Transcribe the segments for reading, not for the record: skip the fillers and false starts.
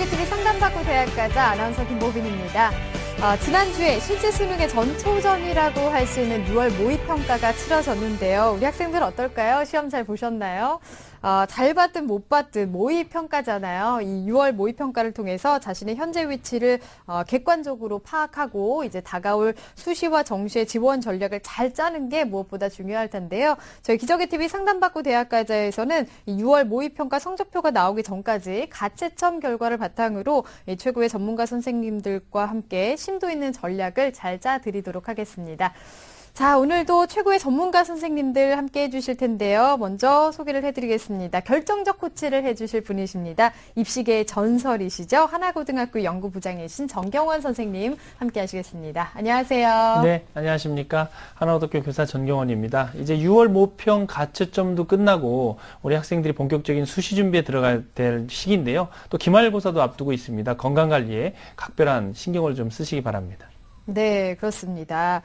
기적의 TV 상담받고 대학 가자 아나운서 김보빈입니다. 지난주에 실제 수능의 전초전이라고 할 수 있는 6월 모의평가가 치러졌는데요. 우리 학생들 어떨까요? 시험 잘 보셨나요? 잘 봤든 못 봤든 모의평가잖아요. 이 6월 모의평가를 통해서 자신의 현재 위치를 객관적으로 파악하고 이제 다가올 수시와 정시의 지원 전략을 잘 짜는 게 무엇보다 중요할 텐데요. 저희 기적의 TV 상담받고 대학가자에서는 이 6월 모의평가 성적표가 나오기 전까지 가채점 결과를 바탕으로 이 최고의 전문가 선생님들과 함께 심도 있는 전략을 잘 짜드리도록 하겠습니다. 자, 오늘도 최고의 전문가 선생님들 함께 해주실 텐데요. 먼저 소개를 해드리겠습니다. 결정적 코치를 해주실 분이십니다. 입시계의 전설이시죠. 하나고등학교 연구부장이신 정경원 선생님 함께 하시겠습니다. 안녕하세요. 네, 안녕하십니까. 하나고등학교 교사 전경원입니다. 이제 6월 모평 가채점도 끝나고 우리 학생들이 본격적인 수시 준비에 들어가야 될 시기인데요. 또 기말고사도 앞두고 있습니다. 건강관리에 각별한 신경을 좀 쓰시기 바랍니다. 네, 그렇습니다.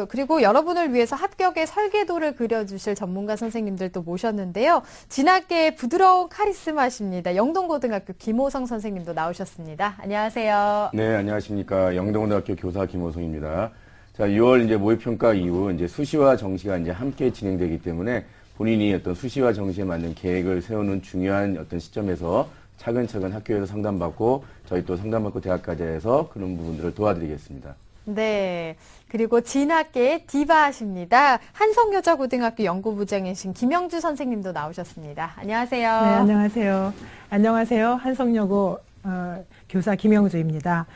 그리고 여러분을 위해서 합격의 설계도를 그려주실 전문가 선생님들도 모셨는데요. 진학계의 부드러운 카리스마십니다. 영동고등학교 김호성 선생님도 나오셨습니다. 안녕하세요. 네, 안녕하십니까. 영동고등학교 교사 김호성입니다. 자, 6월 이제 모의평가 이후 이제 수시와 정시가 이제 함께 진행되기 때문에 본인이 어떤 수시와 정시에 맞는 계획을 세우는 중요한 어떤 시점에서 차근차근 학교에서 상담받고 저희 또 상담받고 대학가자에서 그런 부분들을 도와드리겠습니다. 네. 그리고 진학계의 디바십니다. 한성여자고등학교 연구부장이신 김영주 선생님도 나오셨습니다. 안녕하세요. 네, 안녕하세요. 안녕하세요. 한성여고 교사 김영주입니다.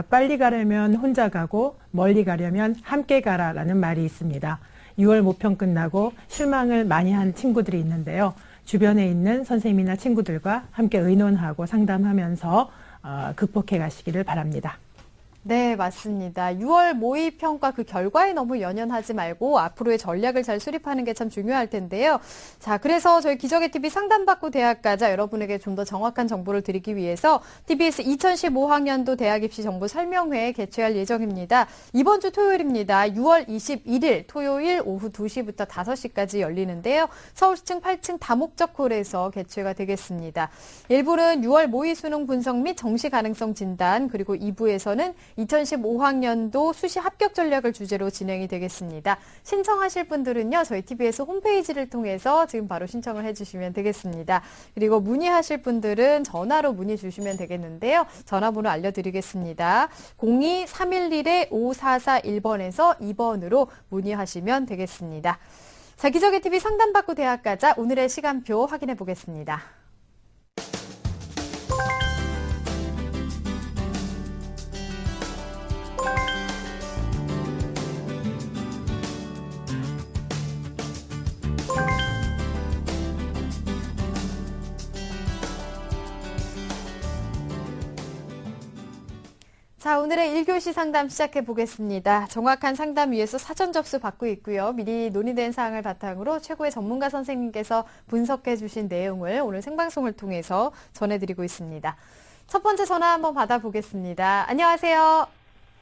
빨리 가려면 혼자 가고 멀리 가려면 함께 가라라는 말이 있습니다. 6월 모평 끝나고 실망을 많이 한 친구들이 있는데요. 주변에 있는 선생님이나 친구들과 함께 의논하고 상담하면서 극복해 가시기를 바랍니다. 네, 맞습니다. 6월 모의평가 그 결과에 너무 연연하지 말고 앞으로의 전략을 잘 수립하는 게 참 중요할 텐데요. 자, 그래서 저희 기적의 TV 상담받고 대학가자 여러분에게 좀 더 정확한 정보를 드리기 위해서 TBS 2015학년도 대학입시 정보 설명회 개최할 예정입니다. 이번 주 토요일입니다. 6월 21일 토요일 오후 2시부터 5시까지 열리는데요. 서울시청 8층 다목적홀에서 개최가 되겠습니다. 1부는 6월 모의 수능 분석 및 정시 가능성 진단, 그리고 2부에서는 2015학년도 수시 합격 전략을 주제로 진행이 되겠습니다. 신청하실 분들은요, 저희 TBS 홈페이지를 통해서 지금 바로 신청을 해주시면 되겠습니다. 그리고 문의하실 분들은 전화로 문의 주시면 되겠는데요. 전화번호 알려드리겠습니다. 02-311-5441번에서 2번으로 문의하시면 되겠습니다. 자, 기적의 TV 상담받고 대학가자 오늘의 시간표 확인해 보겠습니다. 자, 오늘의 1교시 상담 시작해 보겠습니다. 정확한 상담 위해서 사전 접수 받고 있고요. 미리 논의된 사항을 바탕으로 최고의 전문가 선생님께서 분석해 주신 내용을 오늘 생방송을 통해서 전해드리고 있습니다. 첫 번째 전화 한번 받아보겠습니다. 안녕하세요.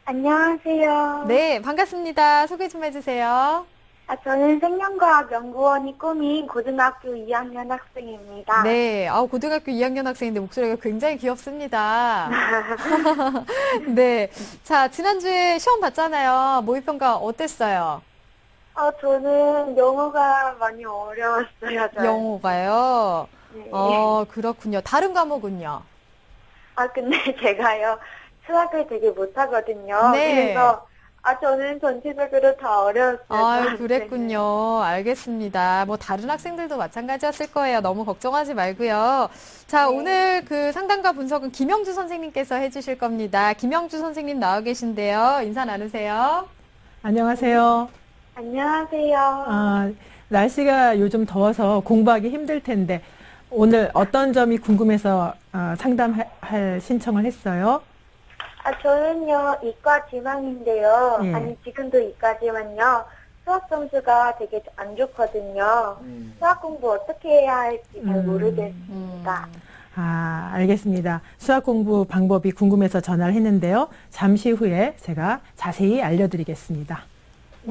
안녕하세요. 네, 반갑습니다. 소개 좀 해주세요. 저는 생명과학 연구원이 꿈인 고등학교 2학년 학생입니다. 네, 고등학교 2학년 학생인데 목소리가 굉장히 귀엽습니다. 네, 자, 지난주에 시험 봤잖아요. 모의평가 어땠어요? 저는 영어가 많이 어려웠어요. 영어가요? 네. 그렇군요. 다른 과목은요? 근데 제가요, 수학을 되게 못하거든요. 네. 그래서 저는 전체적으로 다 어려웠어요. 그랬군요. 알겠습니다. 뭐 다른 학생들도 마찬가지였을 거예요. 너무 걱정하지 말고요. 자, 네. 오늘 그 상담과 분석은 김영주 선생님께서 해주실 겁니다. 김영주 선생님 나와 계신데요. 인사 나누세요. 안녕하세요. 안녕하세요. 날씨가 요즘 더워서 공부하기 힘들 텐데 오늘 어떤 점이 궁금해서 상담할 신청을 했어요? 저는요, 이과 지망인데요. 예. 아니, 지금도 이과지만요. 수학 점수가 되게 안 좋거든요. 수학 공부 어떻게 해야 할지 잘 모르겠습니다. 알겠습니다. 수학 공부 방법이 궁금해서 전화를 했는데요. 잠시 후에 제가 자세히 알려드리겠습니다.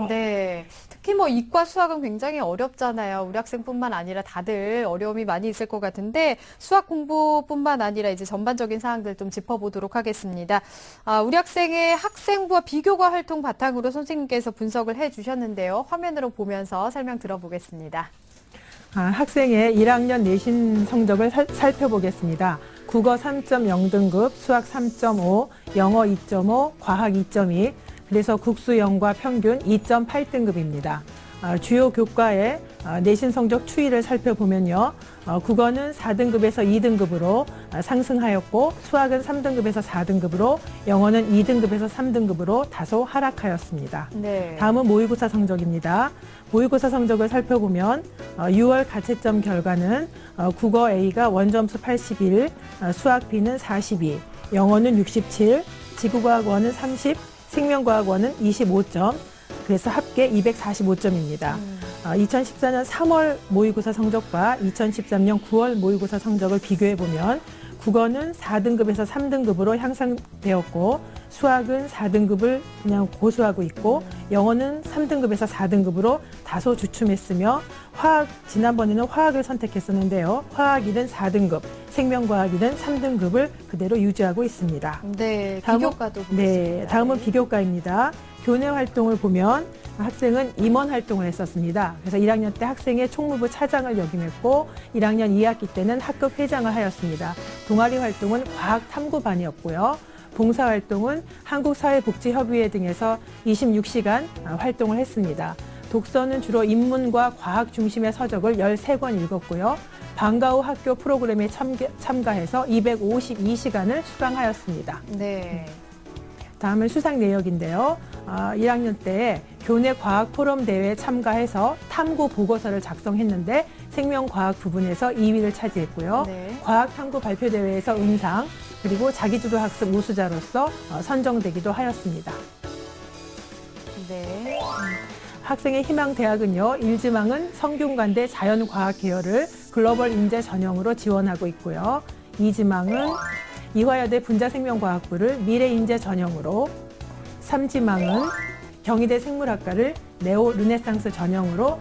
네. 특히 뭐 이과 수학은 굉장히 어렵잖아요. 우리 학생뿐만 아니라 다들 어려움이 많이 있을 것 같은데 수학 공부뿐만 아니라 이제 전반적인 사항들 좀 짚어보도록 하겠습니다. 우리 학생의 학생부와 비교과 활동 바탕으로 선생님께서 분석을 해주셨는데요. 화면으로 보면서 설명 들어보겠습니다. 학생의 1학년 내신 성적을 살펴보겠습니다. 국어 3.0등급, 수학 3.5, 영어 2.5, 과학 2.2, 그래서 국수영과 평균 2.8등급입니다. 주요 교과의 내신 성적 추이를 살펴보면요. 국어는 4등급에서 2등급으로 상승하였고 수학은 3등급에서 4등급으로 영어는 2등급에서 3등급으로 다소 하락하였습니다. 네. 다음은 모의고사 성적입니다. 모의고사 성적을 살펴보면 6월 가채점 결과는 국어 A가 원점수 81, 수학 B는 42, 영어는 67, 지구과학 1은 30, 생명과학 1은 25점, 그래서 합계 245점입니다. 2014년 3월 모의고사 성적과 2013년 9월 모의고사 성적을 비교해보면 국어는 4등급에서 3등급으로 향상되었고 수학은 4등급을 그냥 고수하고 있고 영어는 3등급에서 4등급으로 다소 주춤했으며 지난번에는 화학을 선택했었는데요. 화학 1은 4등급, 생명과학 1은 3등급을 그대로 유지하고 있습니다. 네, 비교과도 보겠습니다. 네, 다음은 비교과입니다. 교내 활동을 보면 학생은 임원 활동을 했었습니다. 그래서 1학년 때 학생의 총무부 차장을 역임했고 1학년 2학기 때는 학급 회장을 하였습니다. 동아리 활동은 과학 탐구반이었고요. 봉사활동은 한국사회복지협의회 등에서 26시간 활동을 했습니다. 독서는 주로 인문과 과학 중심의 서적을 13권 읽었고요. 방과 후 학교 프로그램에 참가해서 252시간을 수강하였습니다. 네. 다음은 수상 내역인데요. 1학년 때 교내 과학 포럼 대회에 참가해서 탐구 보고서를 작성했는데 생명과학 부분에서 2위를 차지했고요. 네. 과학 탐구 발표 대회에서 은상, 그리고 자기주도 학습 우수자로서 선정되기도 하였습니다. 네. 학생의 희망 대학은요. 1지망은 성균관대 자연과학 계열을 글로벌 인재 전형으로 지원하고 있고요. 2지망은 이화여대 분자생명과학부를 미래인재 전형으로, 3지망은 경희대 생물학과를 네오 르네상스 전형으로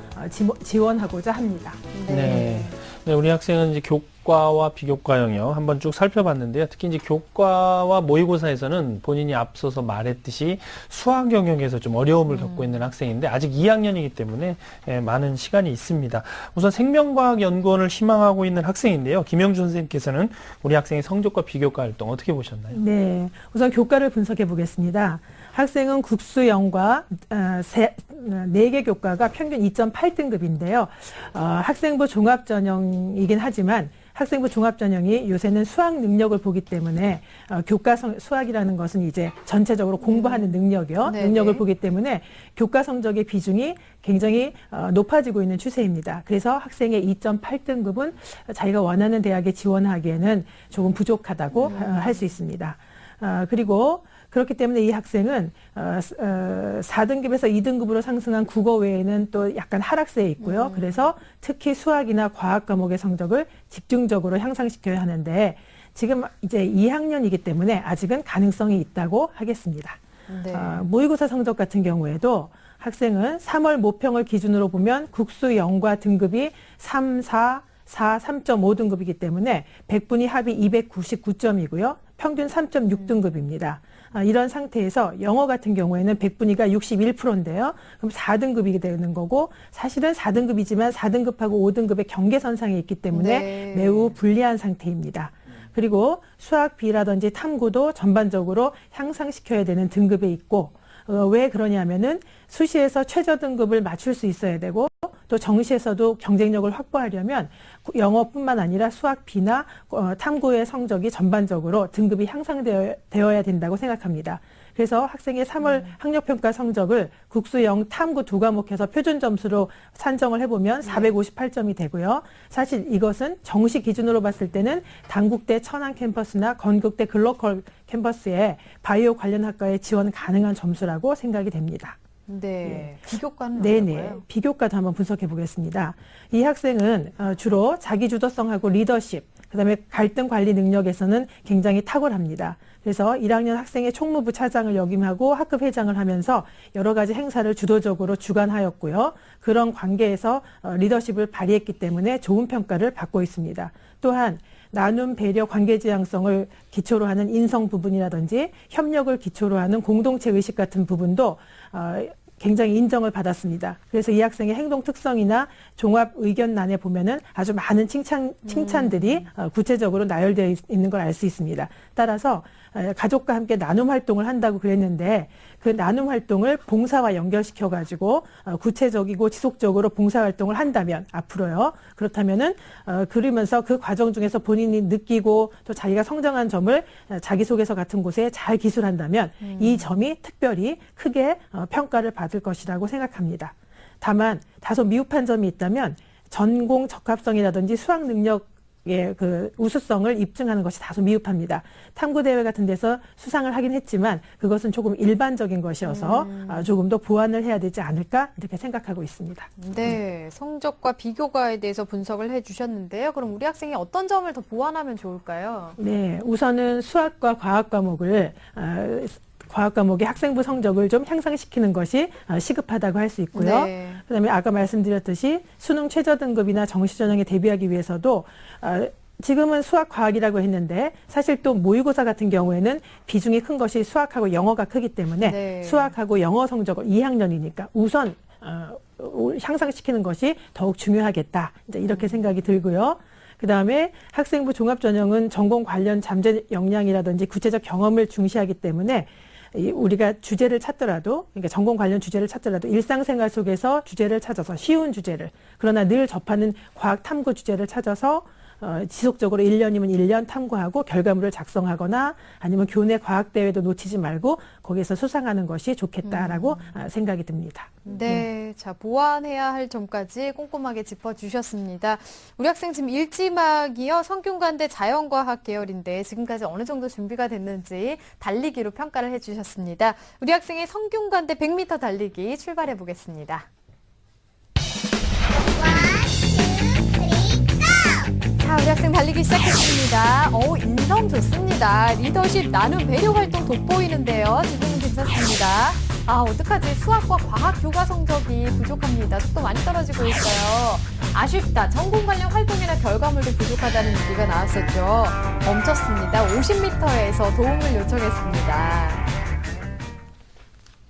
지원하고자 합니다. 네. 네, 우리 학생은 이제 교과와 비교과 영역 한번 쭉 살펴봤는데요. 특히 이제 교과와 모의고사에서는 본인이 앞서서 말했듯이 수학 영역에서 좀 어려움을 겪고 있는 학생인데 아직 2학년이기 때문에 많은 시간이 있습니다. 우선 생명과학연구원을 희망하고 있는 학생인데요. 김영준 선생님께서는 우리 학생의 성적과 비교과 활동 어떻게 보셨나요? 네, 우선 교과를 분석해 보겠습니다. 학생은 국수영과 4개 교과가 평균 2.8등급인데요. 학생부 종합전형이긴 하지만 학생부 종합전형이 요새는 수학 능력을 보기 때문에 교과 수학이라는 것은 이제 전체적으로 공부하는 능력이요. 네네. 능력을 보기 때문에 교과 성적의 비중이 굉장히 높아지고 있는 추세입니다. 그래서 학생의 2.8등급은 자기가 원하는 대학에 지원하기에는 조금 부족하다고 할 수 있습니다. 그리고 그렇기 때문에 이 학생은 4등급에서 2등급으로 상승한 국어 외에는 또 약간 하락세에 있고요. 그래서 특히 수학이나 과학 과목의 성적을 집중적으로 향상시켜야 하는데 지금 이제 2학년이기 때문에 아직은 가능성이 있다고 하겠습니다. 네. 모의고사 성적 같은 경우에도 학생은 3월 모평을 기준으로 보면 국수 영과 등급이 3, 4, 3.5등급이기 때문에 100분위 합이 299점이고요. 평균 3.6등급입니다. 이런 상태에서 영어 같은 경우에는 100분위가 61%인데요. 그럼 4등급이 되는 거고 사실은 4등급이지만 4등급하고 5등급의 경계선상에 있기 때문에 네. 매우 불리한 상태입니다. 그리고 수학 B라든지 탐구도 전반적으로 향상시켜야 되는 등급에 있고 왜 그러냐면은 수시에서 최저 등급을 맞출 수 있어야 되고 또 정시에서도 경쟁력을 확보하려면 영어뿐만 아니라 수학 B나 탐구의 성적이 전반적으로 등급이 향상되어야 된다고 생각합니다. 그래서 학생의 3월 학력평가 성적을 국수, 영, 탐구 두 과목에서 표준 점수로 산정을 해보면 458점이 되고요. 사실 이것은 정시 기준으로 봤을 때는 단국대 천안 캠퍼스나 건국대 글로컬 캠퍼스에 바이오 관련 학과에 지원 가능한 점수라고 생각이 됩니다. 네. 비교과는 네네. 어떨까요? 비교과도 한번 분석해 보겠습니다. 이 학생은 주로 자기주도성하고 리더십, 그다음에 갈등 관리 능력에서는 굉장히 탁월합니다. 그래서 1학년 학생의 총무부 차장을 역임하고 학급 회장을 하면서 여러 가지 행사를 주도적으로 주관하였고요. 그런 관계에서 리더십을 발휘했기 때문에 좋은 평가를 받고 있습니다. 또한 나눔, 배려, 관계지향성을 기초로 하는 인성 부분이라든지 협력을 기초로 하는 공동체 의식 같은 부분도 굉장히 인정을 받았습니다. 그래서 이 학생의 행동 특성이나 종합 의견란에 보면은 아주 많은 칭찬들이 구체적으로 나열되어 있는 걸 알 수 있습니다. 따라서 가족과 함께 나눔 활동을 한다고 그랬는데 그 나눔 활동을 봉사와 연결시켜가지고 구체적이고 지속적으로 봉사 활동을 한다면 앞으로요. 그렇다면은 그러면서 그 과정 중에서 본인이 느끼고 또 자기가 성장한 점을 자기소개서 같은 곳에 잘 기술한다면 이 점이 특별히 크게 평가를 받을 것이라고 생각합니다. 다만 다소 미흡한 점이 있다면 전공 적합성이라든지 수학 능력 그 우수성을 입증하는 것이 다소 미흡합니다. 탐구대회 같은 데서 수상을 하긴 했지만 그것은 조금 일반적인 것이어서 조금 더 보완을 해야 되지 않을까 이렇게 생각하고 있습니다. 네, 성적과 비교과에 대해서 분석을 해주셨는데요. 그럼 우리 학생이 어떤 점을 더 보완하면 좋을까요? 네, 우선은 수학과 과학 과목을 과학 과목의 학생부 성적을 좀 향상시키는 것이 시급하다고 할 수 있고요. 네. 그다음에 아까 말씀드렸듯이 수능 최저 등급이나 정시 전형에 대비하기 위해서도 지금은 수학 과학이라고 했는데 사실 또 모의고사 같은 경우에는 비중이 큰 것이 수학하고 영어가 크기 때문에 네. 수학하고 영어 성적을 2학년이니까 우선 향상시키는 것이 더욱 중요하겠다. 이제 이렇게 생각이 들고요. 그다음에 학생부 종합전형은 전공 관련 잠재 역량이라든지 구체적 경험을 중시하기 때문에 우리가 주제를 찾더라도, 그러니까 전공 관련 주제를 찾더라도 일상생활 속에서 주제를 찾아서 쉬운 주제를, 그러나 늘 접하는 과학 탐구 주제를 찾아서 지속적으로 1년이면 1년 탐구하고 결과물을 작성하거나 아니면 교내 과학대회도 놓치지 말고 거기에서 수상하는 것이 좋겠다라고 생각이 듭니다. 네, 자, 보완해야 할 점까지 꼼꼼하게 짚어주셨습니다. 우리 학생 지금 일지막이요, 성균관대 자연과학 계열인데 지금까지 어느 정도 준비가 됐는지 달리기로 평가를 해주셨습니다. 우리 학생의 성균관대 100m 달리기 출발해 보겠습니다. 자, 우리 학생 달리기 시작했습니다. 인성 좋습니다. 리더십, 나눔, 배려 활동 돋보이는데요. 지금은 괜찮습니다. 어떡하지? 수학과 과학 교과 성적이 부족합니다. 속도 많이 떨어지고 있어요. 아쉽다. 전공 관련 활동이나 결과물도 부족하다는 얘기가 나왔었죠. 멈췄습니다. 50m에서 도움을 요청했습니다.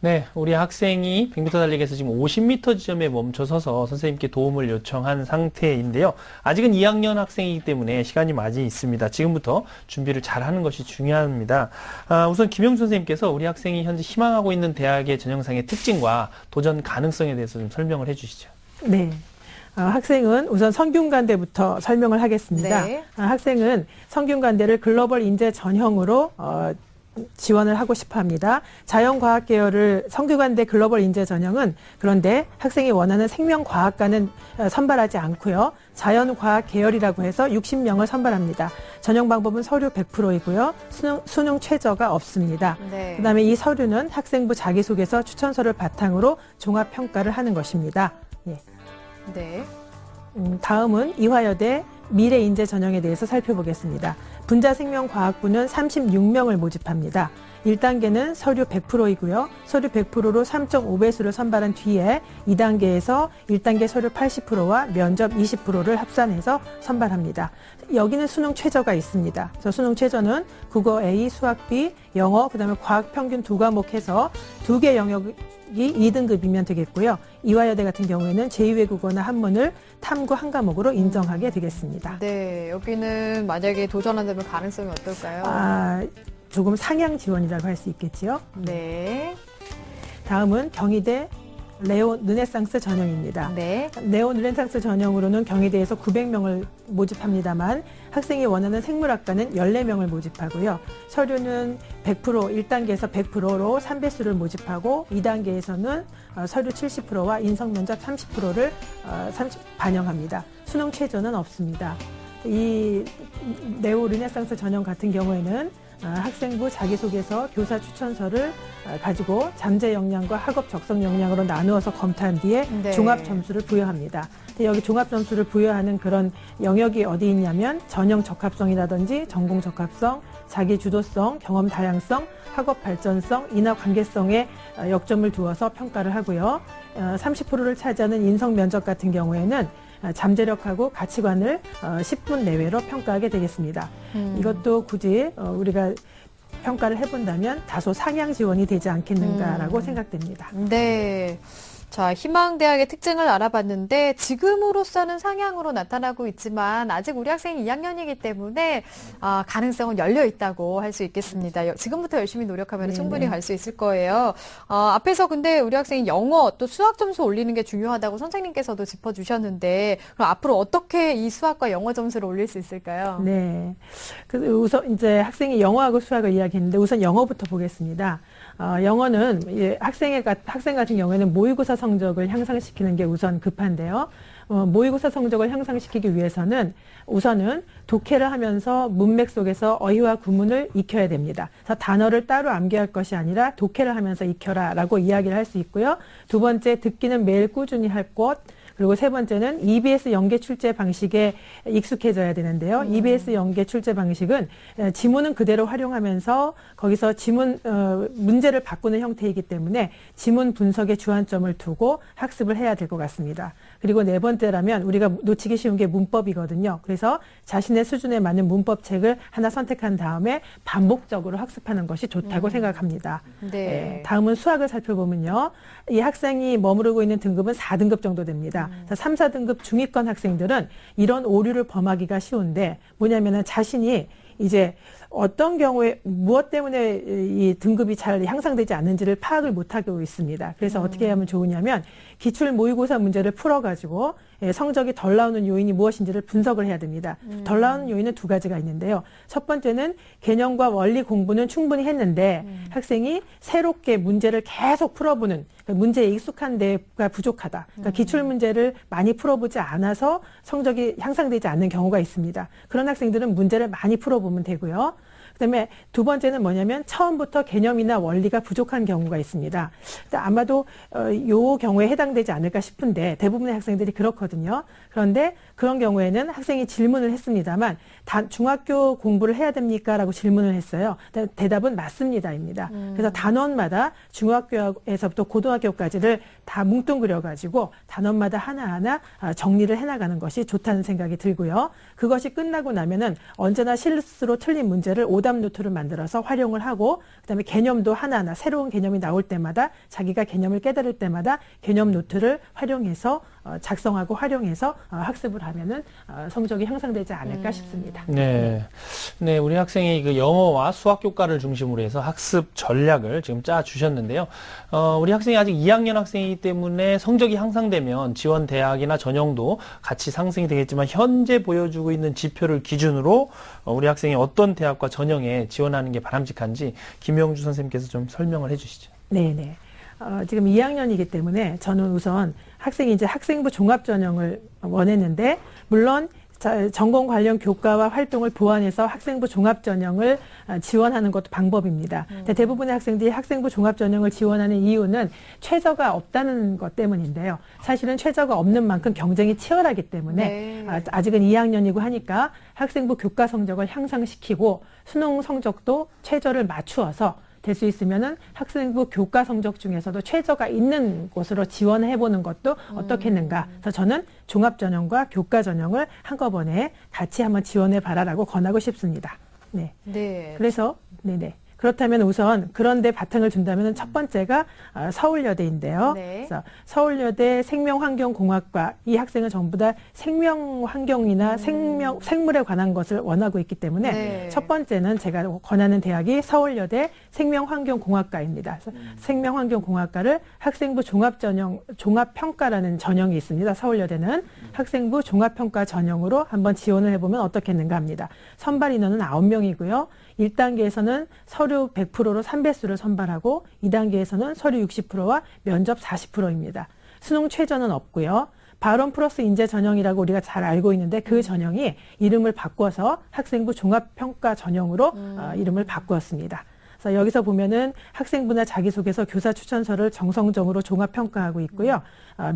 네, 우리 학생이 100m 달리기에서 지금 50m 지점에 멈춰서서 선생님께 도움을 요청한 상태인데요. 아직은 2학년 학생이기 때문에 시간이 많이 있습니다. 지금부터 준비를 잘하는 것이 중요합니다. 우선 김영수 선생님께서 우리 학생이 현재 희망하고 있는 대학의 전형상의 특징과 도전 가능성에 대해서 좀 설명을 해주시죠. 네. 학생은 우선 성균관대부터 설명을 하겠습니다. 네. 학생은 성균관대를 글로벌 인재 전형으로 지원을 하고 싶어 합니다. 자연과학 계열을 성균관대 글로벌 인재 전형은 그런데 학생이 원하는 생명과학과는 선발하지 않고요. 자연과학 계열이라고 해서 60명을 선발합니다. 전형 방법은 서류 100%이고요. 수능 최저가 없습니다. 네. 그다음에 이 서류는 학생부 자기소개서 추천서를 바탕으로 종합평가를 하는 것입니다. 예. 네. 다음은 이화여대 미래인재 전형에 대해서 살펴보겠습니다. 분자생명과학부는 36명을 모집합니다. 1단계는 서류 100%이고요. 서류 100%로 3.5배수를 선발한 뒤에 2단계에서 1단계 서류 80%와 면접 20%를 합산해서 선발합니다. 여기는 수능 최저가 있습니다. 그래서 수능 최저는 국어 A, 수학 B, 영어, 그다음에 과학 평균 2과목 해서 2개 영역이 2등급이면 되겠고요. 이화여대 같은 경우에는 제2외국어나 한문을 탐구 한 과목으로 인정하게 되겠습니다. 네, 여기는 만약에 도전한다면 가능성이 어떨까요? 조금 상향 지원이라고 할 수 있겠지요. 네. 다음은 경희대 레오 르네상스 전형입니다. 네. 레오 르네상스 전형으로는 경희대에서 900명을 모집합니다만 학생이 원하는 생물학과는 14명을 모집하고요. 서류는 100%, 1단계에서 100%로 3배수를 모집하고 2단계에서는 서류 70%와 인성면접 30%를 반영합니다. 수능 최저는 없습니다. 이 레오 르네상스 전형 같은 경우에는 학생부 자기소개서, 교사 추천서를 가지고 잠재 역량과 학업 적성 역량으로 나누어서 검토한 뒤에 네. 종합 점수를 부여합니다. 여기 종합 점수를 부여하는 그런 영역이 어디 있냐면 전형 적합성이라든지 전공 적합성, 자기 주도성, 경험 다양성, 학업 발전성, 인하 관계성에 역점을 두어서 평가를 하고요. 30%를 차지하는 인성 면접 같은 경우에는 잠재력하고 가치관을 10분 내외로 평가하게 되겠습니다. 이것도 굳이 우리가 평가를 해본다면 다소 상향 지원이 되지 않겠는가라고 생각됩니다. 네. 자, 희망대학의 특징을 알아봤는데 지금으로서는 상향으로 나타나고 있지만 아직 우리 학생이 2학년이기 때문에 가능성은 열려 있다고 할 수 있겠습니다. 지금부터 열심히 노력하면 충분히 갈 수 있을 거예요. 앞에서 근데 우리 학생이 영어 또 수학 점수 올리는 게 중요하다고 선생님께서도 짚어주셨는데 그럼 앞으로 어떻게 이 수학과 영어 점수를 올릴 수 있을까요? 네. 우선 이제 학생이 영어하고 수학을 이야기했는데 우선 영어부터 보겠습니다. 영어는 학생 같은 경우에는 모의고사 성적을 향상시키는 게 우선 급한데요. 모의고사 성적을 향상시키기 위해서는 우선은 독해를 하면서 문맥 속에서 어휘와 구문을 익혀야 됩니다. 그래서 단어를 따로 암기할 것이 아니라 독해를 하면서 익혀라라고 이야기를 할 수 있고요. 두 번째, 듣기는 매일 꾸준히 할 것. 그리고 세 번째는 EBS 연계 출제 방식에 익숙해져야 되는데요. EBS 연계 출제 방식은 지문은 그대로 활용하면서 거기서 문제를 바꾸는 형태이기 때문에 지문 분석에 주안점을 두고 학습을 해야 될 것 같습니다. 그리고 네 번째라면 우리가 놓치기 쉬운 게 문법이거든요. 그래서 자신의 수준에 맞는 문법책을 하나 선택한 다음에 반복적으로 학습하는 것이 좋다고 생각합니다. 네. 다음은 수학을 살펴보면요. 이 학생이 머무르고 있는 등급은 4등급 정도 됩니다. 3, 4등급 중위권 학생들은 이런 오류를 범하기가 쉬운데 뭐냐면은 자신이 이제 어떤 경우에 무엇 때문에 이 등급이 잘 향상되지 않는지를 파악을 못하고 있습니다. 그래서 어떻게 하면 좋으냐면 기출 모의고사 문제를 풀어가지고 성적이 덜 나오는 요인이 무엇인지를 분석을 해야 됩니다. 덜 나오는 요인은 두 가지가 있는데요. 첫 번째는 개념과 원리 공부는 충분히 했는데 학생이 새롭게 문제를 계속 풀어보는 문제에 익숙한 데가 부족하다. 그러니까 기출 문제를 많이 풀어보지 않아서 성적이 향상되지 않는 경우가 있습니다. 그런 학생들은 문제를 많이 풀어보면 되고요. 그다음에 두 번째는 뭐냐면 처음부터 개념이나 원리가 부족한 경우가 있습니다. 아마도 요 경우에 해당되지 않을까 싶은데 대부분의 학생들이 그렇거든요. 그런데 그런 경우에는 학생이 질문을 했습니다만 중학교 공부를 해야 됩니까? 라고 질문을 했어요. 대답은 맞습니다입니다. 그래서 단원마다 중학교에서부터 고등학교까지를 다 뭉뚱그려가지고 단원마다 하나하나 정리를 해나가는 것이 좋다는 생각이 들고요. 그것이 끝나고 나면은 언제나 실수로 틀린 문제를 오답 노트를 만들어서 활용을 하고 그다음에 개념도 하나하나 새로운 개념이 나올 때마다 자기가 개념을 깨달을 때마다 개념 노트를 활용해서 작성하고 활용해서 학습을 하면은 성적이 향상되지 않을까 싶습니다. 네. 네, 우리 학생이 그 영어와 수학 교과를 중심으로 해서 학습 전략을 지금 짜 주셨는데요. 우리 학생이 아직 2학년 학생이기 때문에 성적이 향상되면 지원 대학이나 전형도 같이 상승이 되겠지만 현재 보여주고 있는 지표를 기준으로 우리 학생이 어떤 대학과 전형에 지원하는 게 바람직한지 김영주 선생님께서 좀 설명을 해 주시죠. 네네. 지금 2학년이기 때문에 저는 우선 학생이 이제 학생부 종합전형을 원했는데 물론 전공 관련 교과와 활동을 보완해서 학생부 종합전형을 지원하는 것도 방법입니다. 대부분의 학생들이 학생부 종합전형을 지원하는 이유는 최저가 없다는 것 때문인데요. 사실은 최저가 없는 만큼 경쟁이 치열하기 때문에 아직은 2학년이고 하니까 학생부 교과 성적을 향상시키고 수능 성적도 최저를 맞추어서 될 수 있으면은 학생부 교과 성적 중에서도 최저가 있는 곳으로 지원해보는 것도 어떻겠는가. 그래서 저는 종합전형과 교과전형을 한꺼번에 같이 한번 지원해봐라라고 권하고 싶습니다. 네. 네. 그래서 네네. 그렇다면 우선 그런데 바탕을 둔다면 첫 번째가 서울여대인데요. 네. 그래서 서울여대 생명환경공학과 이 학생은 전부 다 생명환경이나 생물에 관한 것을 원하고 있기 때문에 네. 첫 번째는 제가 권하는 대학이 서울여대 생명환경공학과입니다. 그래서 생명환경공학과를 학생부 종합전형, 종합평가라는 전형이 있습니다. 서울여대는 학생부 종합평가 전형으로 한번 지원을 해보면 어떻겠는가 합니다. 선발 인원은 9명이고요. 1단계에서는 서류 100%로 3배수를 선발하고 2단계에서는 서류 60%와 면접 40%입니다. 수능 최저는 없고요. 발언 플러스 인재 전형이라고 우리가 잘 알고 있는데 그 전형이 이름을 바꿔서 학생부 종합평가 전형으로 이름을 바꾸었습니다. 그래서 여기서 보면은 학생부나 자기소개서, 교사 추천서를 정성적으로 종합평가하고 있고요.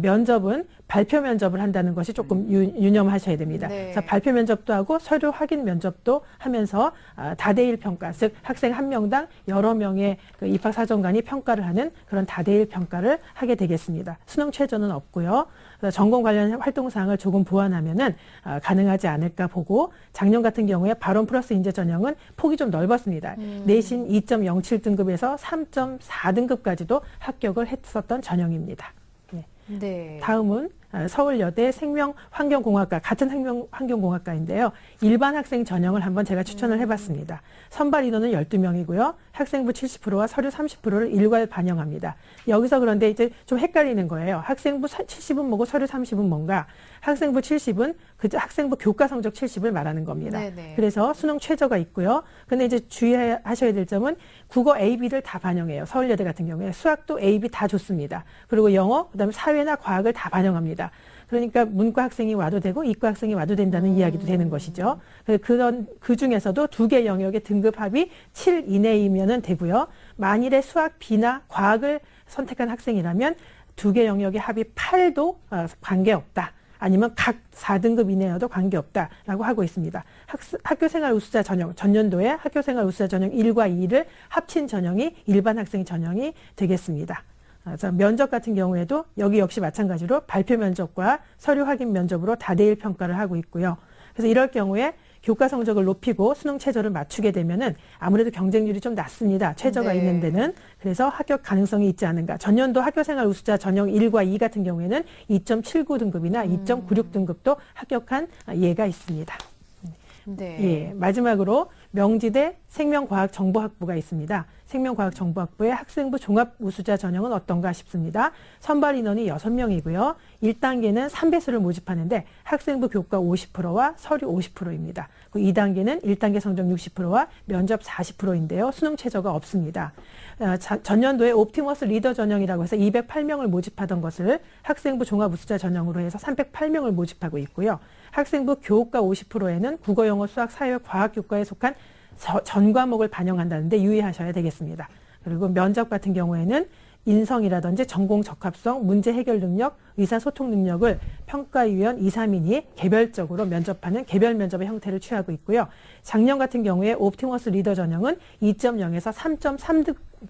면접은 발표 면접을 한다는 것이 조금 유념하셔야 됩니다. 네. 그래서 발표 면접도 하고 서류 확인 면접도 하면서 다대일 평가, 즉 학생 한 명당 여러 명의 그 입학사정관이 평가를 하는 그런 다대일 평가를 하게 되겠습니다. 수능 최저는 없고요. 그래서 전공 관련 활동사항을 조금 보완하면은 가능하지 않을까 보고, 작년 같은 경우에 발언 플러스 인재 전형은 폭이 좀 넓었습니다. 내신 2.07등급에서 3.4등급까지도 합격을 했었던 전형입니다. 네. 네. 다음은 서울여대 생명환경공학과, 같은 생명환경공학과인데요. 일반 학생 전형을 한번 제가 추천을 해봤습니다. 선발 인원은 12명이고요. 학생부 70%와 서류 30%를 일괄 반영합니다. 여기서 그런데 이제 좀 헷갈리는 거예요. 학생부 70은 뭐고 서류 30은 뭔가. 학생부 70은 그 학생부 교과 성적 70을 말하는 겁니다. 네네. 그래서 수능 최저가 있고요. 근데 이제 주의하셔야 될 점은 국어 A, B를 다 반영해요. 서울여대 같은 경우에 수학도 A, B 다 좋습니다. 그리고 영어, 그다음에 사회나 과학을 다 반영합니다. 그러니까 문과 학생이 와도 되고 이과 학생이 와도 된다는 이야기도 되는 것이죠. 그 중에서도 두 개 영역의 등급 합이 7 이내이면은 되고요. 만일에 수학 B나 과학을 선택한 학생이라면 두 개 영역의 합이 8도 관계없다. 아니면 각 4등급 이내여도 관계없다라고 하고 있습니다. 학교생활 우수자 전형, 전년도에 학교생활 우수자 전형 1과 2를 합친 전형이 일반 학생 전형이 되겠습니다. 면접 같은 경우에도 여기 역시 마찬가지로 발표 면접과 서류 확인 면접으로 다대일 평가를 하고 있고요. 그래서 이럴 경우에 교과 성적을 높이고 수능 최저를 맞추게 되면은 아무래도 경쟁률이 좀 낮습니다. 최저가 네. 있는 데는. 그래서 합격 가능성이 있지 않은가. 전년도 학교생활 우수자 전형 1과 2 같은 경우에는 2.79등급이나 2.96등급도 합격한 예가 있습니다. 네. 예, 마지막으로 명지대 생명과학정보학부가 있습니다. 생명과학정보학부의 학생부 종합 우수자 전형은 어떤가 싶습니다. 선발 인원이 6명이고요. 1단계는 3배수를 모집하는데 학생부 교과 50%와 서류 50%입니다. 2단계는 1단계 성적 60%와 면접 40%인데요. 수능 최저가 없습니다. 전년도에 옵티머스 리더 전형이라고 해서 208명을 모집하던 것을 학생부 종합 우수자 전형으로 해서 308명을 모집하고 있고요. 학생부 교과 50%에는 국어, 영어, 수학, 사회, 과학 교과에 속한 전 과목을 반영한다는데 유의하셔야 되겠습니다. 그리고 면접 같은 경우에는 인성이라든지 전공 적합성, 문제 해결 능력, 의사소통 능력을 평가위원 2, 3인이 개별적으로 면접하는 개별 면접의 형태를 취하고 있고요. 작년 같은 경우에 옵티머스 리더 전형은 2.0에서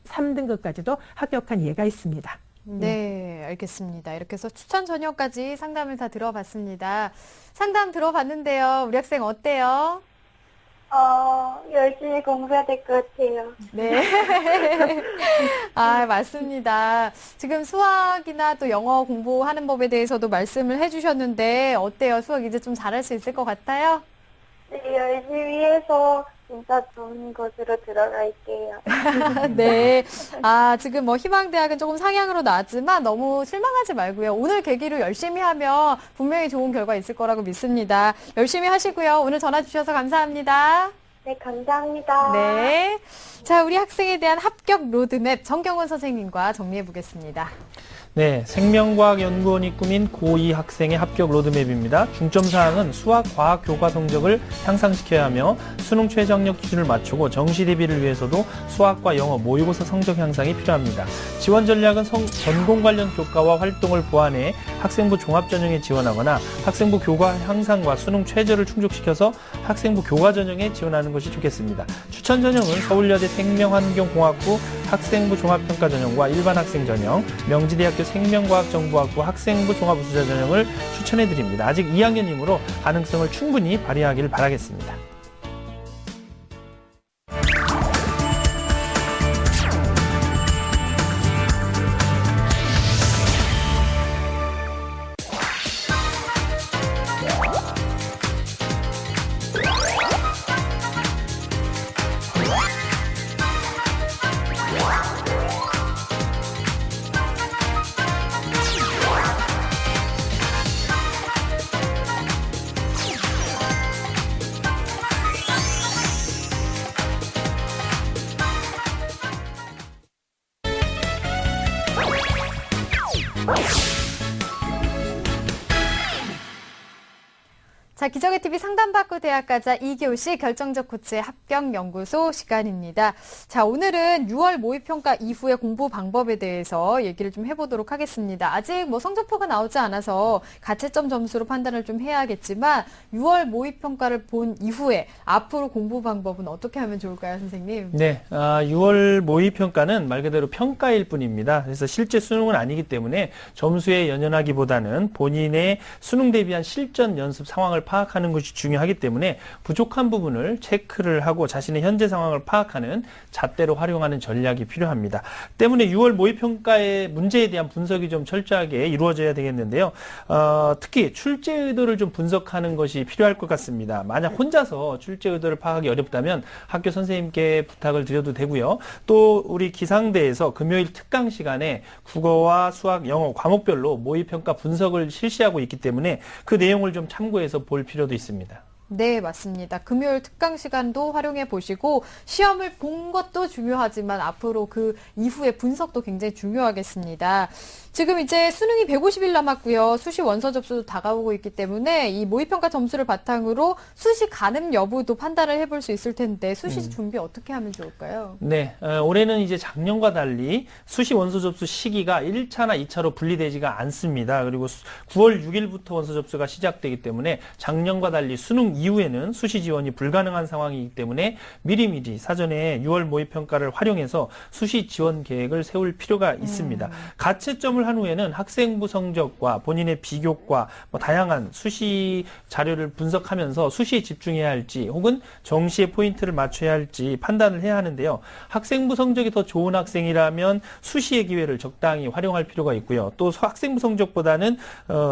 3.3등급까지도 합격한 예가 있습니다. 네, 알겠습니다. 이렇게 해서 추천 전형까지 상담을 다 들어봤습니다. 상담 들어봤는데요. 우리 학생 어때요? 열심히 공부해야 될 것 같아요. 네. 아, 맞습니다. 지금 수학이나 또 영어 공부하는 법에 대해서도 말씀을 해주셨는데, 어때요? 수학 이제 좀 잘할 수 있을 것 같아요? 네, 열심히 해서 진짜 좋은 곳으로 들어갈게요. 네. 아, 지금 뭐 희망대학은 조금 상향으로 나왔지만 너무 실망하지 말고요. 오늘 계기로 열심히 하면 분명히 좋은 결과 있을 거라고 믿습니다. 열심히 하시고요. 오늘 전화 주셔서 감사합니다. 네, 감사합니다. 네. 자, 우리 학생에 대한 합격 로드맵 정경원 선생님과 정리해 보겠습니다. 네, 생명과학연구원이 꾸민 고2 학생의 합격 로드맵입니다. 중점사항은 수학, 과학 교과 성적을 향상시켜야 하며 수능 최저학력 기준을 맞추고 정시 대비를 위해서도 수학과 영어, 모의고사 성적 향상이 필요합니다. 지원 전략은 전공 관련 교과와 활동을 보완해 학생부 종합 전형에 지원하거나 학생부 교과 향상과 수능 최저를 충족시켜서 학생부 교과 전형에 지원하는 것이 좋겠습니다. 추천 전형은 서울여대 생명환경공학부 학생부 종합평가 전형과 일반 학생 전형, 명지대학교 생명과학정보학부 학생부 종합우수자 전형을 추천해드립니다. 아직 2학년이므로 가능성을 충분히 발휘하기를 바라겠습니다. 자, 기적의 TV 상담받고 대학가자 2교시 결정적 코치 합격연구소 시간입니다. 자, 오늘은 6월 모의평가 이후의 공부 방법에 대해서 얘기를 좀 해보도록 하겠습니다. 아직 뭐 성적표가 나오지 않아서 가채점 점수로 판단을 좀 해야겠지만 6월 모의평가를 본 이후에 앞으로 공부 방법은 어떻게 하면 좋을까요, 선생님? 네, 6월 모의평가는 말 그대로 평가일 뿐입니다. 그래서 실제 수능은 아니기 때문에 점수에 연연하기보다는 본인의 수능 대비한 실전 연습 상황을 파악하는 것이 중요하기 때문에 부족한 부분을 체크를 하고 자신의 현재 상황을 파악하는 잣대로 활용하는 전략이 필요합니다. 때문에 6월 모의평가의 문제에 대한 분석이 좀 철저하게 이루어져야 되겠는데요. 특히 출제 의도를 좀 분석하는 것이 필요할 것 같습니다. 만약 혼자서 출제 의도를 파악하기 어렵다면 학교 선생님께 부탁을 드려도 되고요. 또 우리 기상대에서 금요일 특강 시간에 국어와 수학, 영어 과목별로 모의평가 분석을 실시하고 있기 때문에 그 내용을 좀 참고해서 볼 필요도 있습니다. 네, 맞습니다. 금요일 특강 시간도 활용해 보시고 시험을 본 것도 중요하지만 앞으로 그 이후의 분석도 굉장히 중요하겠습니다. 지금 이제 수능이 150일 남았고요. 수시 원서 접수도 다가오고 있기 때문에 이 모의평가 점수를 바탕으로 수시 가능 여부도 판단을 해볼 수 있을 텐데 수시 준비 어떻게 하면 좋을까요? 네, 올해는 이제 작년과 달리 수시 원서 접수 시기가 1차나 2차로 분리되지가 않습니다. 그리고 9월 6일부터 원서 접수가 시작되기 때문에 작년과 달리 수능 이후에는 수시 지원이 불가능한 상황이기 때문에 미리미리 사전에 6월 모의평가를 활용해서 수시 지원 계획을 세울 필요가 있습니다. 가채점을 한 후에는 학생부 성적과 본인의 비교과 다양한 수시 자료를 분석하면서 수시에 집중해야 할지 혹은 정시에 포인트를 맞춰야 할지 판단을 해야 하는데요. 학생부 성적이 더 좋은 학생이라면 수시의 기회를 적당히 활용할 필요가 있고요. 또 학생부 성적보다는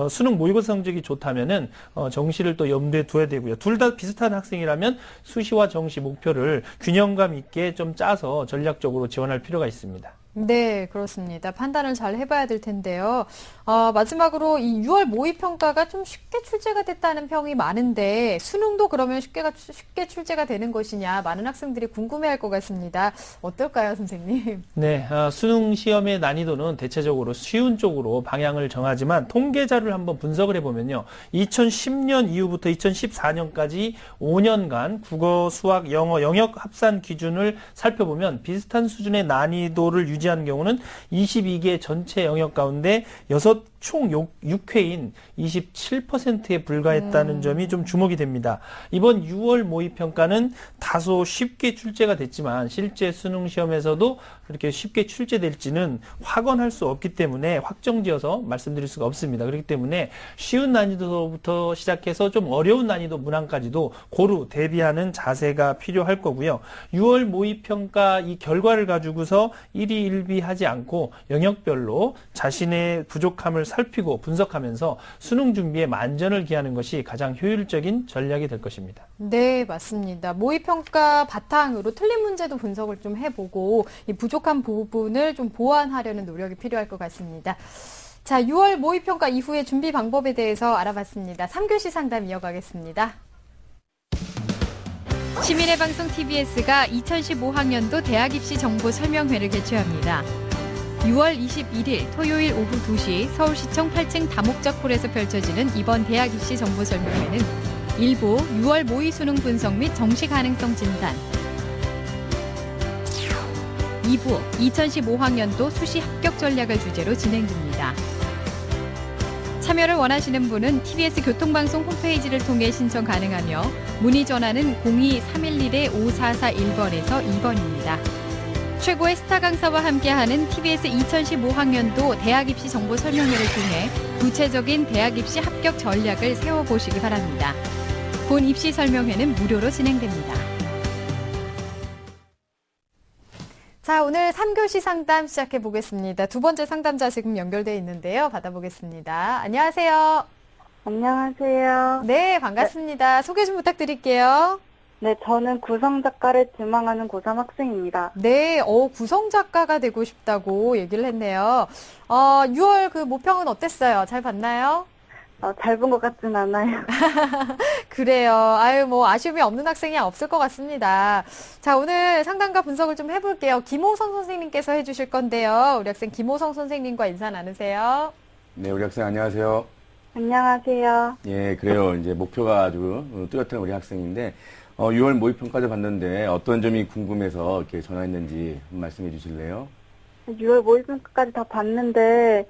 수능 모의고사 성적이 좋다면은 정시를 또 염두에 둬야 되고요. 둘 다 비슷한 학생이라면 수시와 정시 목표를 균형감 있게 좀 짜서 전략적으로 지원할 필요가 있습니다. 네, 그렇습니다. 판단을 잘 해봐야 될 텐데요. 마지막으로 이 6월 모의평가가 좀 쉽게 출제가 됐다는 평이 많은데 수능도 그러면 쉽게 출제가 되는 것이냐 많은 학생들이 궁금해할 것 같습니다. 어떨까요, 선생님? 네, 수능 시험의 난이도는 대체적으로 쉬운 쪽으로 방향을 정하지만 통계 자료를 한번 분석을 해보면요. 2010년 이후부터 2014년까지 5년간 국어, 수학, 영어 영역 합산 기준을 살펴보면 비슷한 수준의 난이도를 유지한 경우는 22개 전체 영역 가운데 총 6회인 27%에 불과했다는 점이 좀 주목이 됩니다. 이번 6월 모의평가는 다소 쉽게 출제가 됐지만 실제 수능 시험에서도 그렇게 쉽게 출제될지는 확언할 수 없기 때문에 확정지어서 말씀드릴 수가 없습니다. 그렇기 때문에 쉬운 난이도부터 시작해서 좀 어려운 난이도 문항까지도 고루 대비하는 자세가 필요할 거고요. 6월 모의평가 이 결과를 가지고서 일희일비하지 않고 영역별로 자신의 부족함을 살피고 분석하면서 수능 준비에 만전을 기하는 것이 가장 효율적인 전략이 될 것입니다. 네, 맞습니다. 모의평가 바탕으로 틀린 문제도 분석을 좀 해보고 이 부족한 부분을 좀 보완하려는 노력이 필요할 것 같습니다. 자, 6월 모의평가 이후의 준비 방법에 대해서 알아봤습니다. 3교시 상담 이어가겠습니다. 시민의 방송 TBS가 2015학년도 대학 입시 정보 설명회를 개최합니다. 6월 21일 토요일 오후 2시 서울시청 8층 다목적홀에서 펼쳐지는 이번 대학 입시 정보 설명회는 1부 6월 모의 수능 분석 및 정시 가능성 진단, 2부 2015학년도 수시 합격 전략을 주제로 진행됩니다. 참여를 원하시는 분은 TBS 교통방송 홈페이지를 통해 신청 가능하며 문의 전화는 02-311-5441번에서 2번입니다. 최고의 스타 강사와 함께하는 TBS 2015학년도 대학 입시 정보 설명회를 통해 구체적인 대학 입시 합격 전략을 세워보시기 바랍니다. 본 입시 설명회는 무료로 진행됩니다. 자, 오늘 3교시 상담 시작해 보겠습니다. 두 번째 상담자 지금 연결돼 있는데요. 받아보겠습니다. 안녕하세요. 안녕하세요. 네, 반갑습니다. 소개 좀 부탁드릴게요. 네, 저는 구성 작가를 지망하는 고3 학생입니다. 네, 구성 작가가 되고 싶다고 얘기를 했네요. 6월 그 모평은 어땠어요? 잘 봤나요? 잘 본 것 같진 않아요. 그래요. 아유, 뭐, 아쉬움이 없는 학생이 없을 것 같습니다. 자, 오늘 상담과 분석을 좀 해볼게요. 김호성 선생님께서 해주실 건데요. 우리 학생 김호성 선생님과 인사 나누세요. 네, 우리 학생 안녕하세요. 안녕하세요. 예, 그래요. 이제 목표가 아주 뚜렷한 우리 학생인데, 6월 모의평가를 봤는데 어떤 점이 궁금해서 이렇게 전화했는지 말씀해 주실래요? 6월 모의평가까지 다 봤는데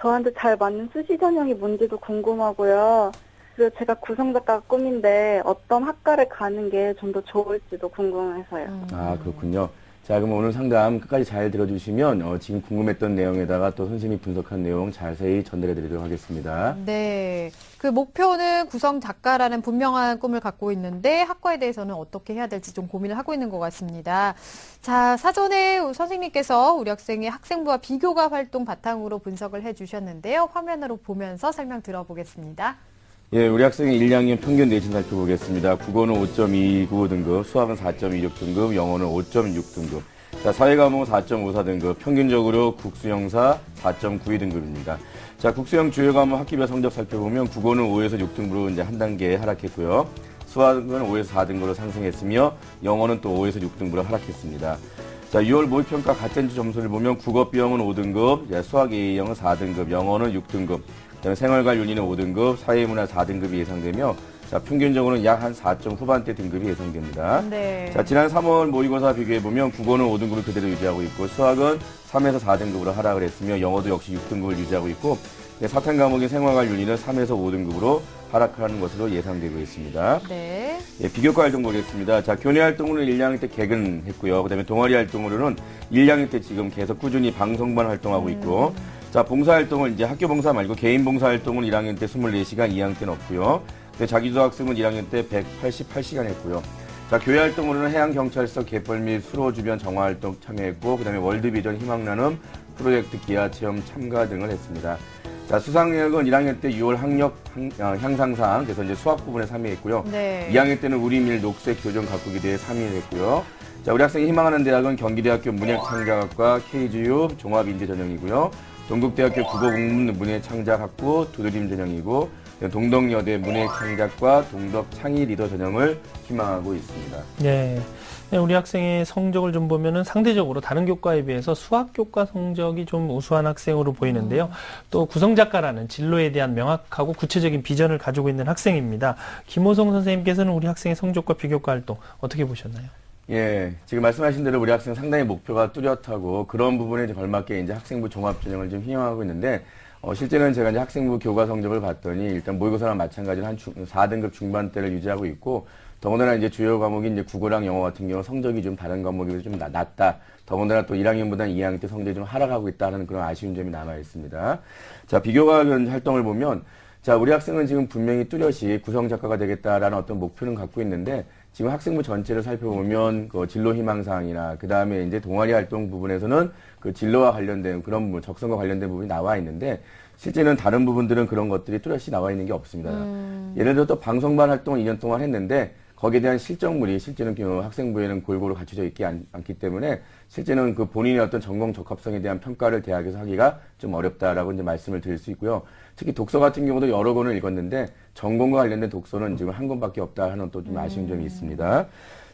저한테 잘 맞는 수시 전형이 뭔지도 궁금하고요. 그리고 제가 구성작가가 꿈인데 어떤 학과를 가는 게 좀 더 좋을지도 궁금해서요. 아, 그렇군요. 자, 그럼 오늘 상담 끝까지 잘 들어주시면 지금 궁금했던 내용에다가 또 선생님이 분석한 내용 자세히 전달해 드리도록 하겠습니다. 네. 그 목표는 구성 작가라는 분명한 꿈을 갖고 있는데 학과에 대해서는 어떻게 해야 될지 좀 고민을 하고 있는 것 같습니다. 자, 사전에 선생님께서 우리 학생의 학생부와 비교가 활동 바탕으로 분석을 해주셨는데요. 화면으로 보면서 설명 들어보겠습니다. 예, 우리 학생의 1, 2학년 평균 내신 살펴보겠습니다. 국어는 5.29 등급, 수학은 4.26 등급, 영어는 5.6 등급. 자, 사회과목은 4.54 등급, 평균적으로 국수형사 4.92 등급입니다. 자, 국수형 주요 과목 학기별 성적 살펴보면 국어는 5에서 6 등급으로 이제 한 단계 하락했고요. 수학은 5에서 4 등급으로 상승했으며 영어는 또 5에서 6 등급으로 하락했습니다. 자, 6월 모의평가 가짜인지 점수를 보면 국어 B형은 5등급, 수학 A형은 4등급, 영어는 6등급, 그다음에 생활과 윤리는 5등급, 사회문화 4등급이 예상되며 자, 평균적으로는 약 한 4점 후반대 등급이 예상됩니다. 네. 자, 지난 3월 모의고사 비교해보면 국어는 5등급을 그대로 유지하고 있고 수학은 3에서 4등급으로 하락을 했으며 영어도 역시 6등급을 유지하고 있고 사탄 과목인 생활과 윤리는 3에서 5등급으로 하락하는 것으로 예상되고 있습니다. 네. 예, 비교과 활동 보겠습니다. 자, 교내 활동으로는 1, 2학년 때 개근했고요. 그 다음에 동아리 활동으로는 1, 2학년 때 지금 계속 꾸준히 방송반 활동하고 있고 자, 봉사활동을 이제 학교 봉사 말고 개인 봉사활동은 1학년 때 24시간, 2학년 때는 없고요. 자기주도 학습은 1학년 때 188시간 했고요. 자, 교회 활동으로는 해양경찰서 갯벌 및 수로 주변 정화활동 참여했고, 그 다음에 월드비전 희망나눔 프로젝트 기아체험 참가 등을 했습니다. 자, 수상력은 1학년 때 6월 학력 향상상, 그래서 이제 수학 부분에 3위 했고요. 네. 2학년 때는 우리밀 녹색 교정 가꾸기 대회 3위를 했고요. 자, 우리 학생이 희망하는 대학은 경기대학교 문예창작학과 KGU 종합인재 전형이고요. 동국대학교 국어국문 문예창작학부 두드림 전형이고 동덕여대 문예창작과 동덕창의 리더 전형을 희망하고 있습니다. 네. 우리 학생의 성적을 좀 보면은 상대적으로 다른 교과에 비해서 수학 교과 성적이 좀 우수한 학생으로 보이는데요. 또 구성작가라는 진로에 대한 명확하고 구체적인 비전을 가지고 있는 학생입니다. 김호성 선생님께서는 우리 학생의 성적과 비교과 활동 어떻게 보셨나요? 예, 지금 말씀하신 대로 우리 학생 상당히 목표가 뚜렷하고 그런 부분에 이제 걸맞게 이제 학생부 종합전형을 좀 희망하고 있는데 실제는 제가 이제 학생부 교과 성적을 봤더니 일단 모의고사랑 마찬가지로 한 4등급 중반대를 유지하고 있고 더군다나 이제 주요 과목이 이제 국어랑 영어 같은 경우 성적이 좀 다른 과목에 비해서 좀 낮다. 더군다나 또 1학년보다 2학년 때 성적이 좀 하락하고 있다는 그런 아쉬운 점이 남아 있습니다. 자, 비교과 활동을 보면 자, 우리 학생은 지금 분명히 뚜렷이 구성 작가가 되겠다라는 어떤 목표는 갖고 있는데 지금 학생부 전체를 살펴보면 그 진로 희망사항이나 그 다음에 이제 동아리 활동 부분에서는 그 진로와 관련된 그런 부분, 적성과 관련된 부분이 나와 있는데 실제는 다른 부분들은 그런 것들이 뚜렷이 나와 있는 게 없습니다. 예를 들어 또 방송반 활동을 2년 동안 했는데 거기에 대한 실적물이 실제는 학생부에는 골고루 갖춰져 있지 않기 때문에 실제는 그 본인의 어떤 전공 적합성에 대한 평가를 대학에서 하기가 좀 어렵다라고 이제 말씀을 드릴 수 있고요. 특히 독서 같은 경우도 여러 권을 읽었는데 전공과 관련된 독서는 지금 한 권밖에 없다 하는 또 좀 아쉬운 점이 있습니다. 자,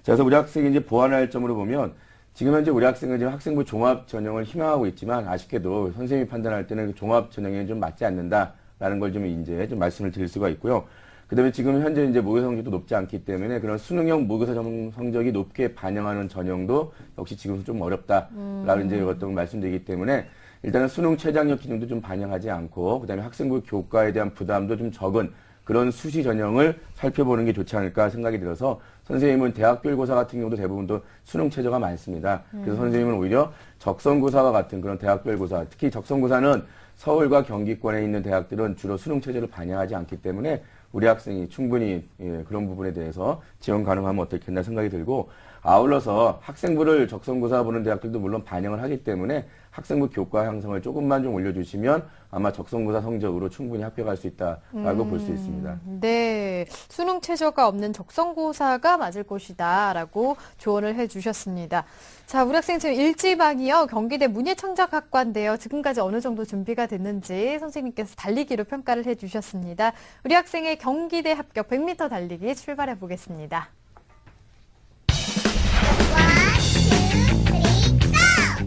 그래서 우리 학생이 이제 보완할 점으로 보면 지금 현재 우리 학생은 지금 학생부 종합 전형을 희망하고 있지만 아쉽게도 선생님이 판단할 때는 그 종합 전형에 좀 맞지 않는다라는 걸 좀 이제 좀 말씀을 드릴 수가 있고요. 그다음에 지금 현재 이제 모의고사 성적도 높지 않기 때문에 그런 수능형 모의고사 성적이 높게 반영하는 전형도 역시 지금 좀 어렵다라는 이제 어떤 말씀드리기 때문에 일단은 수능 최저학력 기준도 좀 반영하지 않고 그다음에 학생부 교과에 대한 부담도 좀 적은 그런 수시 전형을 살펴보는 게 좋지 않을까 생각이 들어서 선생님은 대학별고사 같은 경우도 대부분 또 수능 최저가 많습니다. 그래서 선생님은 오히려 적성고사와 같은 그런 대학별고사, 특히 적성고사는 서울과 경기권에 있는 대학들은 주로 수능 체제를 반영하지 않기 때문에 우리 학생이 충분히 그런 부분에 대해서 지원 가능하면 어떻겠나 생각이 들고 아울러서 학생부를 적성고사 보는 대학들도 물론 반영을 하기 때문에 학생부 교과 형성을 조금만 좀 올려주시면 아마 적성고사 성적으로 충분히 합격할 수 있다라고 볼 수 있습니다. 네, 수능 최저가 없는 적성고사가 맞을 것이다라고 조언을 해주셨습니다. 자, 우리 학생 지금 일지망이요. 경기대 문예창작학과인데요. 지금까지 어느 정도 준비가 됐는지 선생님께서 달리기로 평가를 해주셨습니다. 우리 학생의 경기대 합격 100m 달리기 출발해 보겠습니다.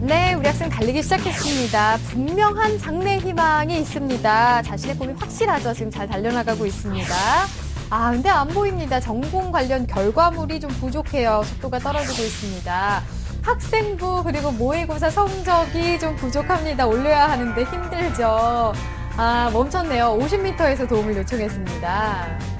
네, 우리 학생 달리기 시작했습니다. 분명한 장래 희망이 있습니다. 자신의 꿈이 확실하죠. 지금 잘 달려나가고 있습니다. 아, 근데 안 보입니다. 전공 관련 결과물이 좀 부족해요. 속도가 떨어지고 있습니다. 학생부 그리고 모의고사 성적이 좀 부족합니다. 올려야 하는데 힘들죠. 아, 멈췄네요. 50m에서 도움을 요청했습니다.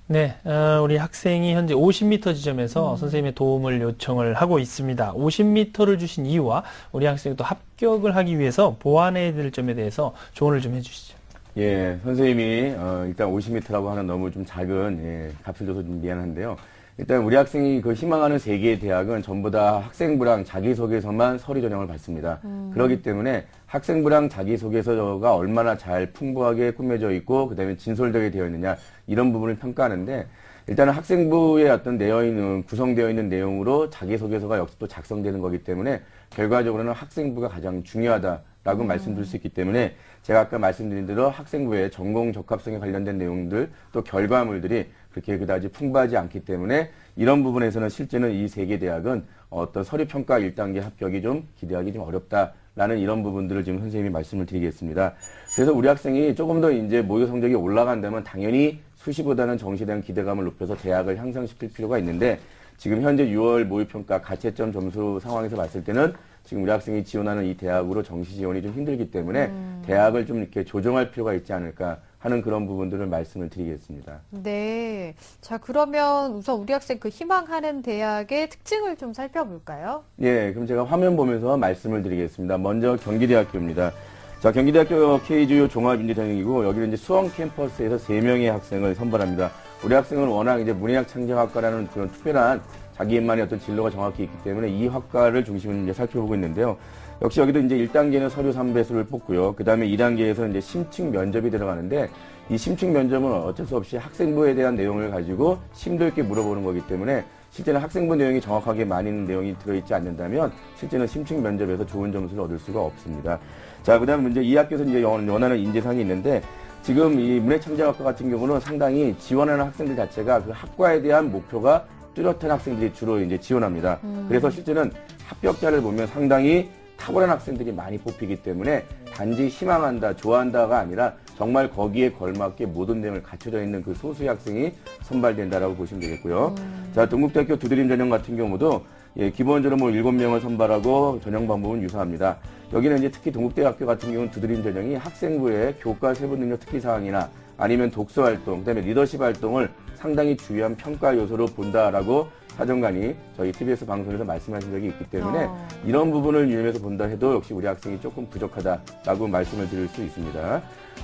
네, 우리 학생이 현재 50m 지점에서 선생님의 도움을 요청을 하고 있습니다. 50m를 주신 이유와 우리 학생이 또 합격을 하기 위해서 보완해야 될 점에 대해서 조언을 좀 해주시죠. 예, 선생님이 일단 50m라고 하는 너무 좀 작은 값을 줘서 좀 미안한데요. 일단 우리 학생이 그 희망하는 3개의 대학은 전부 다 학생부랑 자기소개서만 서류 전형을 받습니다. 그렇기 때문에 학생부랑 자기소개서가 얼마나 잘 풍부하게 꾸며져 있고 그다음에 진솔되게 되어 있느냐 이런 부분을 평가하는데 일단은 학생부에 어떤 구성되어 있는 내용으로 자기소개서가 역시 또 작성되는 거기 때문에 결과적으로는 학생부가 가장 중요하다라고 말씀드릴 수 있기 때문에 제가 아까 말씀드린 대로 학생부의 전공 적합성에 관련된 내용들 또 결과물들이 그렇게 그다지 풍부하지 않기 때문에 이런 부분에서는 실제는 이 3개 대학은 어떤 서류평가 1단계 합격이 좀 기대하기 좀 어렵다라는 이런 부분들을 지금 선생님이 말씀을 드리겠습니다. 그래서 우리 학생이 조금 더 이제 모의 성적이 올라간다면 당연히 수시보다는 정시에 대한 기대감을 높여서 대학을 향상시킬 필요가 있는데 지금 현재 6월 모의평가 가채점 점수 상황에서 봤을 때는 지금 우리 학생이 지원하는 이 대학으로 정시 지원이 좀 힘들기 때문에 대학을 좀 이렇게 조정할 필요가 있지 않을까 하는 그런 부분들을 말씀을 드리겠습니다. 네. 자, 그러면 우선 우리 학생 그 희망하는 대학의 특징을 좀 살펴볼까요? 예, 그럼 제가 화면 보면서 말씀을 드리겠습니다. 먼저 경기대학교입니다. 자, 경기대학교 K주요 종합인재전형이고 여기는 이제 수원 캠퍼스에서 3명의 학생을 선발합니다. 우리 학생은 워낙 이제 문해학 창작학과라는 그런 특별한 자기만의 어떤 진로가 정확히 있기 때문에 이 학과를 중심으로 이제 살펴보고 있는데요. 역시 여기도 이제 1단계는 서류 3배수를 뽑고요. 그 다음에 2단계에서 이제 심층 면접이 들어가는데 이 심층 면접은 어쩔 수 없이 학생부에 대한 내용을 가지고 심도 있게 물어보는 거기 때문에 실제는 학생부 내용이 정확하게 많이 내용이 들어있지 않는다면 실제는 심층 면접에서 좋은 점수를 얻을 수가 없습니다. 자, 그 다음에 이제 이 학교에서 이제 원하는 인재상이 있는데 지금 이 문해창작학과 같은 경우는 상당히 지원하는 학생들 자체가 그 학과에 대한 목표가 뚜렷한 학생들이 주로 이제 지원합니다. 그래서 실제는 합격자를 보면 상당히 탁월한 학생들이 많이 뽑히기 때문에 단지 희망한다, 좋아한다가 아니라 정말 거기에 걸맞게 모든 내용을 갖춰져 있는 그 소수의 학생이 선발된다라고 보시면 되겠고요. 자, 동국대학교 두드림 전형 같은 경우도 기본적으로 뭐 7명을 선발하고 전형 방법은 유사합니다. 여기는 이제 특히 동국대학교 같은 경우는 두드림 전형이 학생부의 교과 세부 능력 특기 사항이나 아니면 독서 활동, 그다음에 리더십 활동을 상당히 중요한 평가 요소로 본다라고 사정관이 저희 TBS 방송에서 말씀하신 적이 있기 때문에 이런 부분을 유념해서 본다 해도 역시 우리 학생이 조금 부족하다라고 말씀을 드릴 수 있습니다.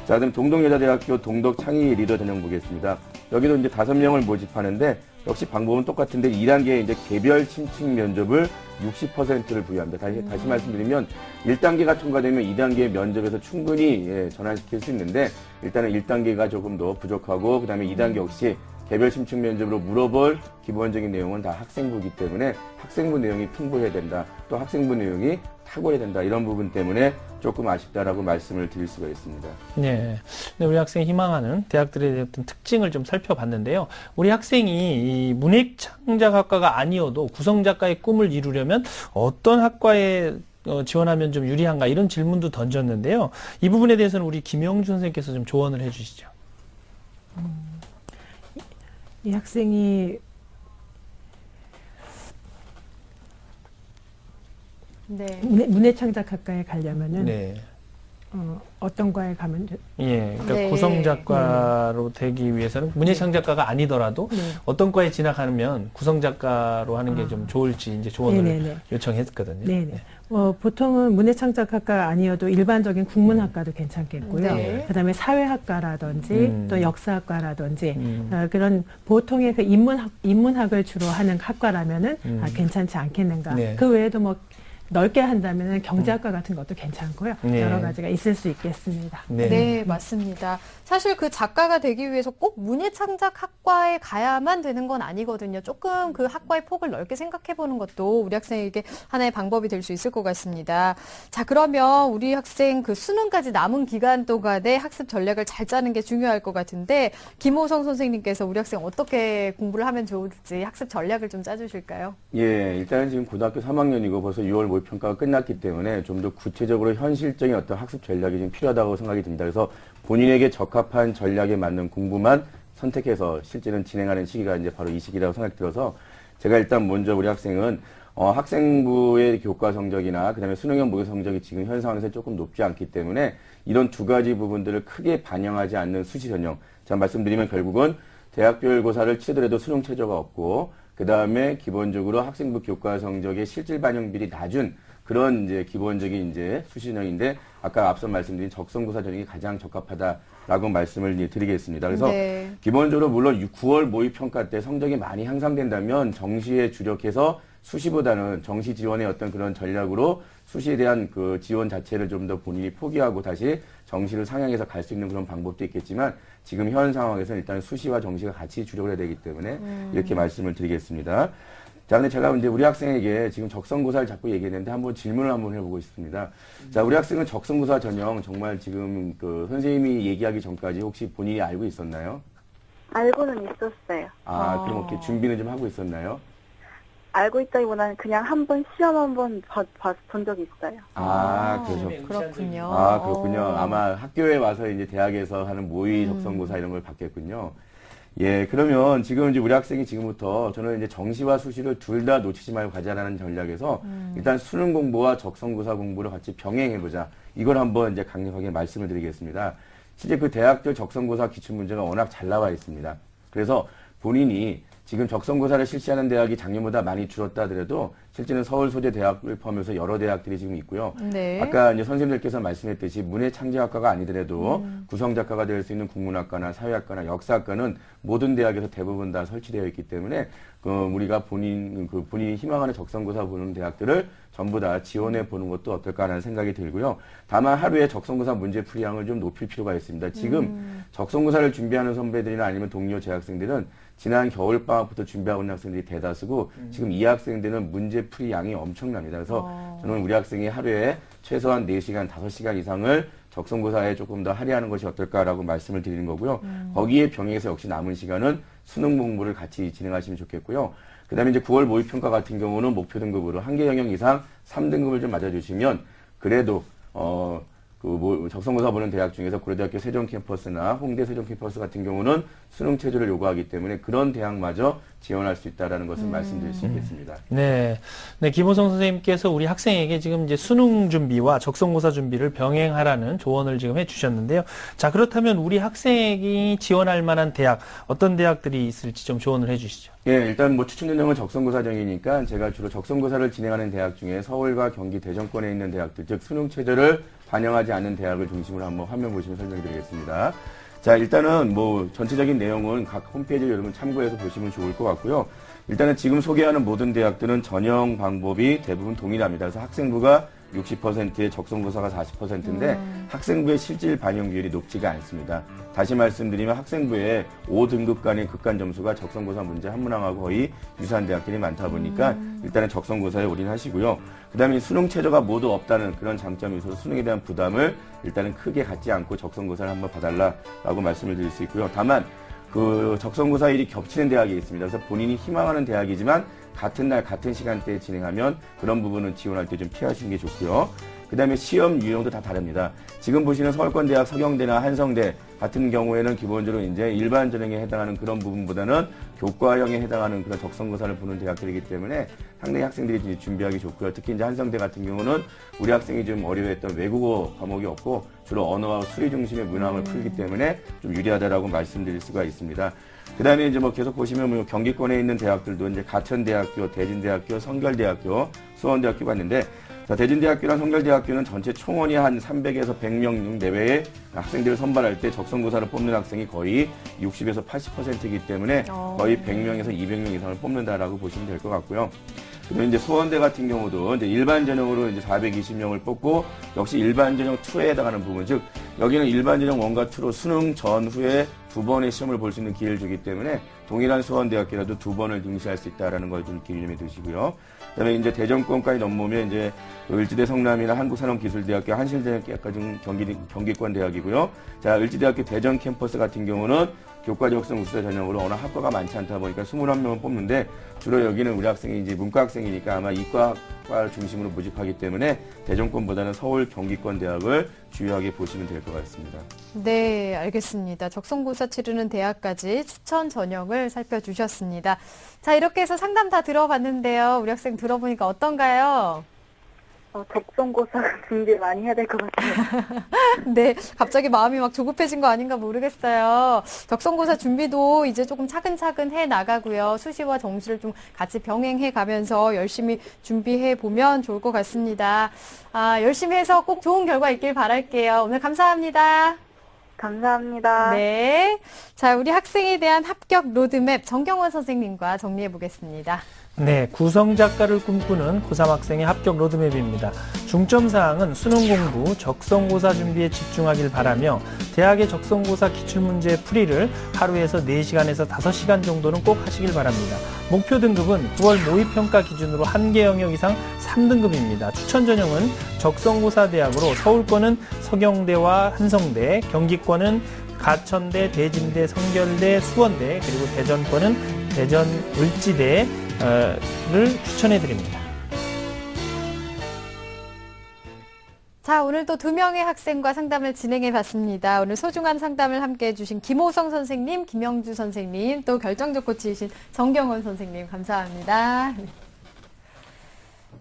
자, 그럼 동덕여자대학교 동덕창의 리더 전형 보겠습니다. 여기도 이제 5명을 모집하는데 역시 방법은 똑같은데 2단계에 이제 개별 심층 면접을 60%를 부여합니다. 다시 말씀드리면 1단계가 통과되면 2단계 면접에서 충분히 전환시킬 수 있는데 일단은 1단계가 조금 더 부족하고 그 다음에 2단계 역시 개별 심층 면접으로 물어볼 기본적인 내용은 다 학생부이기 때문에 학생부 내용이 풍부해야 된다. 또 학생부 내용이 탁월해야 된다. 이런 부분 때문에 조금 아쉽다라고 말씀을 드릴 수가 있습니다. 네. 우리 학생이 희망하는 대학들의 어떤 특징을 좀 살펴봤는데요. 우리 학생이 이 문해창작학과가 아니어도 구성작가의 꿈을 이루려면 어떤 학과에 지원하면 좀 유리한가 이런 질문도 던졌는데요. 이 부분에 대해서는 우리 김영준 선생님께서 좀 조언을 해주시죠. 이 학생이 네. 문해창작학과에 가려면은 네. 어떤 과에 가면 예, 그러니까 네. 구성작가로 되기 위해서는 문예창작가가 아니더라도 네. 어떤 과에 진학하면 구성작가로 하는 게 좀 좋을지 이제 조언을 네네네. 요청했거든요. 네네. 보통은 문해창작학과가 아니어도 일반적인 국문학과도 괜찮겠고요. 네. 그다음에 사회학과라든지 또 역사학과라든지 그런 보통의 그 인문학을 주로 하는 학과라면은 괜찮지 않겠는가. 네. 그 외에도 뭐 넓게 한다면 경제학과 같은 것도 괜찮고요. 네. 여러 가지가 있을 수 있겠습니다. 네, 맞습니다. 사실 그 작가가 되기 위해서 꼭 문예창작학과에 가야만 되는 건 아니거든요. 조금 그 학과의 폭을 넓게 생각해보는 것도 우리 학생에게 하나의 방법이 될 수 있을 것 같습니다. 자, 그러면 우리 학생 그 수능까지 남은 기간 동안에 학습 전략을 잘 짜는 게 중요할 것 같은데 김호성 선생님께서 우리 학생 어떻게 공부를 하면 좋을지 학습 전략을 좀 짜주실까요? 예, 일단은 지금 고등학교 3학년이고 벌써 6월 모의평가가 끝났기 때문에 좀 더 구체적으로 현실적인 어떤 학습 전략이 좀 필요하다고 생각이 듭니다. 그래서 본인에게 적합한 전략에 맞는 공부만 선택해서 실제는 진행하는 시기가 이제 바로 이 시기라고 생각이 들어서 제가 일단 먼저 우리 학생은 학생부의 교과 성적이나 그다음에 수능형 모의 성적이 지금 현 상황에서 조금 높지 않기 때문에 이런 두 가지 부분들을 크게 반영하지 않는 수시 전형. 제가 말씀드리면 결국은 대학별고사를 치더라도 수능 최저가 없고 그다음에 기본적으로 학생부 교과 성적의 실질 반영 비율이 낮은 그런 이제 기본적인 이제 수시 전형인데 아까 앞서 말씀드린 적성고사 전형이 가장 적합하다라고 말씀을 드리겠습니다. 그래서 네. 기본적으로 물론 9월 모의평가 때 성적이 많이 향상된다면 정시에 주력해서 수시보다는 정시 지원의 어떤 그런 전략으로 수시에 대한 그 지원 자체를 좀 더 본인이 포기하고 다시 정시를 상향해서 갈 수 있는 그런 방법도 있겠지만 지금 현 상황에서는 일단 수시와 정시가 같이 주력을 해야 되기 때문에 이렇게 말씀을 드리겠습니다. 자, 근데 제가 이제 우리 학생에게 지금 적성고사를 자꾸 얘기했는데 한번 질문을 한번 해보고 싶습니다. 자, 우리 학생은 적성고사 전형 정말 지금 그 선생님이 얘기하기 전까지 혹시 본인이 알고 있었나요? 알고는 있었어요. 그럼 이렇게 준비는 좀 하고 있었나요? 알고 있다기보다는 그냥 한번 시험 한번 본 적이 있어요. 그렇군요. 그렇군요. 아마 학교에 와서 이제 대학에서 하는 모의 적성고사 이런 걸 받겠군요. 예, 그러면 지금 이제 우리 학생이 지금부터 저는 이제 정시와 수시를 둘 다 놓치지 말고 가자라는 전략에서 일단 수능 공부와 적성고사 공부를 같이 병행해보자. 이걸 한번 이제 강력하게 말씀을 드리겠습니다. 실제 그 대학들 적성고사 기출문제가 워낙 잘 나와 있습니다. 그래서 본인이 지금 적성고사를 실시하는 대학이 작년보다 많이 줄었다 하더라도 실제는 서울 소재 대학을 포함해서 여러 대학들이 지금 있고요. 네. 아까 이제 선생님들께서 말씀했듯이 문예창작학과가 아니더라도 구성작가가 될 수 있는 국문학과나 사회학과나 역사학과는 모든 대학에서 대부분 다 설치되어 있기 때문에 우리가 본인이 희망하는 적성고사 보는 대학들을 전부 다 지원해 보는 것도 어떨까라는 생각이 들고요. 다만 하루에 적성고사 문제 풀이량을 좀 높일 필요가 있습니다. 지금 적성고사를 준비하는 선배들이나 아니면 동료 재학생들은 지난 겨울방학부터 준비하고 있는 학생들이 대다수고 지금 이 학생들은 문제 풀이 양이 엄청납니다. 그래서 저는 우리 학생이 하루에 최소한 4시간, 5시간 이상을 적성고사에 조금 더 할애하는 것이 어떨까라고 말씀을 드리는 거고요. 거기에 병행해서 역시 남은 시간은 수능 공부를 같이 진행하시면 좋겠고요. 그 다음에 이제 9월 모의평가 같은 경우는 목표 등급으로 한 개 영역 이상 3등급을 좀 맞아주시면 그래도 적성고사 보는 대학 중에서 고려대학교 세종 캠퍼스나 홍대 세종 캠퍼스 같은 경우는 수능 체제를 요구하기 때문에 그런 대학마저 지원할 수 있다라는 것을 말씀드릴 수 있겠습니다. 네. 네, 김호성 선생님께서 우리 학생에게 지금 이제 수능 준비와 적성고사 준비를 병행하라는 조언을 지금 해 주셨는데요. 자, 그렇다면 우리 학생이 지원할 만한 대학, 어떤 대학들이 있을지 좀 조언을 해 주시죠. 예, 일단 추천 전형은 적성고사정이니까 제가 주로 적성고사를 진행하는 대학 중에 서울과 경기 대전권에 있는 대학들, 즉 수능 체제를 반영하지 않는 대학을 중심으로 한번 화면 보시면 설명드리겠습니다. 자, 일단은 전체적인 내용은 각 홈페이지를 여러분 참고해서 보시면 좋을 것 같고요. 일단은 지금 소개하는 모든 대학들은 전형 방법이 대부분 동일합니다. 그래서 학생부가 60%에 적성고사가 40%인데 학생부의 실질 반영 비율이 높지가 않습니다. 다시 말씀드리면 학생부에 5등급 간의 극간 점수가 적성고사 문제 한 문항하고 거의 유사한 대학들이 많다 보니까 일단은 적성고사에 올인하시고요. 그 다음에 수능 최저가 모두 없다는 그런 장점이 있어서 수능에 대한 부담을 일단은 크게 갖지 않고 적성고사를 한번 봐달라고 말씀을 드릴 수 있고요. 다만 적성고사일이 겹치는 대학이 있습니다. 그래서 본인이 희망하는 대학이지만 같은 날 같은 시간대에 진행하면 그런 부분은 지원할 때 좀 피하시는 게 좋고요. 그 다음에 시험 유형도 다 다릅니다. 지금 보시는 서울권대학, 서경대나 한성대 같은 경우에는 기본적으로 이제 일반 전형에 해당하는 그런 부분보다는 교과형에 해당하는 그런 적성고사를 보는 대학들이기 때문에 상당히 학생들이 준비하기 좋고요. 특히 이제 한성대 같은 경우는 우리 학생이 좀 어려워했던 외국어 과목이 없고 주로 언어와 수리 중심의 문항을 풀기 때문에 좀 유리하다라고 말씀드릴 수가 있습니다. 그 다음에 이제 계속 보시면 경기권에 있는 대학들도 이제 가천대학교, 대진대학교, 성결대학교, 수원대학교 봤는데 자, 대진대학교랑 성결대학교는 전체 총원이 한 300에서 100명 내외의 학생들을 선발할 때 적성고사를 뽑는 학생이 거의 60에서 80%이기 때문에 거의 100명에서 200명 이상을 뽑는다라고 보시면 될 것 같고요. 그리고 이제 수원대 같은 경우도 이제 일반 전형으로 이제 420명을 뽑고 역시 일반 전형 2에 해당하는 부분, 즉 여기는 일반 전형 1과 2로 수능 전후에 2번의 시험을 볼 수 있는 기회를 주기 때문에 동일한 수원대학교라도 2번을 응시할 수 있다라는 걸 좀 기념해 두시고요. 그다음에 이제 대전권까지 넘으면 이제 을지대 성남이나 한국산업기술대학교, 한신대학교까지 경기권 대학이고요. 자, 을지대학교 대전 캠퍼스 같은 경우는 교과적성 우수자 전형으로 워낙 학과가 많지 않다 보니까 21명을 뽑는데 주로 여기는 우리 학생이 이제 문과 학생이니까 아마 이과과를 중심으로 모집하기 때문에 대전권보다는 서울 경기권 대학을 주요하게 보시면 될 것 같습니다. 네, 알겠습니다. 적성고사 치르는 대학까지 추천 전형을 살펴주셨습니다. 자, 이렇게 해서 상담 다 들어봤는데요. 우리 학생 들어보니까 어떤가요? 적성고사 준비 많이 해야 될 것 같아요. 네, 갑자기 마음이 막 조급해진 거 아닌가 모르겠어요. 적성고사 준비도 이제 조금 차근차근 해 나가고요. 수시와 정시를 좀 같이 병행해 가면서 열심히 준비해 보면 좋을 것 같습니다. 열심히 해서 꼭 좋은 결과 있길 바랄게요. 오늘 감사합니다. 감사합니다. 네. 자, 우리 학생에 대한 합격 로드맵 정경원 선생님과 정리해 보겠습니다. 네, 구성 작가를 꿈꾸는 고3 학생의 합격 로드맵입니다. 중점 사항은 수능 공부, 적성고사 준비에 집중하길 바라며 대학의 적성고사 기출문제 풀이를 하루에서 4시간에서 5시간 정도는 꼭 하시길 바랍니다. 목표 등급은 9월 모의평가 기준으로 한 개 영역 이상 3등급입니다. 추천 전형은 적성고사 대학으로 서울권은 서경대와 한성대, 경기권은 가천대, 대진대, 성결대, 수원대, 그리고 대전권은 대전 을지대 를 추천해 드립니다. 자, 오늘도 2명의 학생과 상담을 진행해 봤습니다. 오늘 소중한 상담을 함께 해주신 김호성 선생님, 김영주 선생님, 또 결정적 코치이신 정경원 선생님, 감사합니다.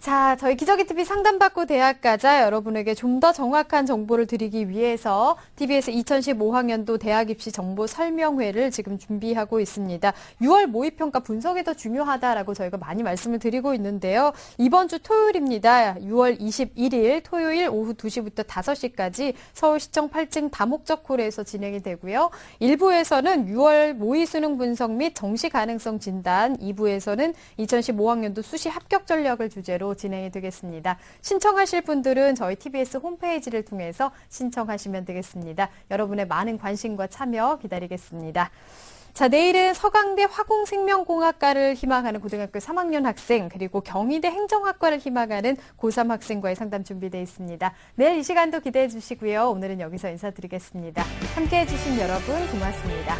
자, 저희 기저귀TV 상담받고 대학 가자 여러분에게 좀 더 정확한 정보를 드리기 위해서 TBS 2015학년도 대학 입시 정보 설명회를 지금 준비하고 있습니다. 6월 모의평가 분석이 더 중요하다라고 저희가 많이 말씀을 드리고 있는데요. 이번 주 토요일입니다. 6월 21일 토요일 오후 2시부터 5시까지 서울시청 8층 다목적 홀에서 진행이 되고요. 1부에서는 6월 모의 수능 분석 및 정시 가능성 진단, 2부에서는 2015학년도 수시 합격 전략을 주제로 진행이 되겠습니다. 신청하실 분들은 저희 TBS 홈페이지를 통해서 신청하시면 되겠습니다. 여러분의 많은 관심과 참여 기다리겠습니다. 자, 내일은 서강대 화공생명공학과를 희망하는 고등학교 3학년 학생, 그리고 경희대 행정학과를 희망하는 고3 학생과의 상담 준비되어 있습니다. 내일 이 시간도 기대해 주시고요. 오늘은 여기서 인사드리겠습니다. 함께해 주신 여러분 고맙습니다.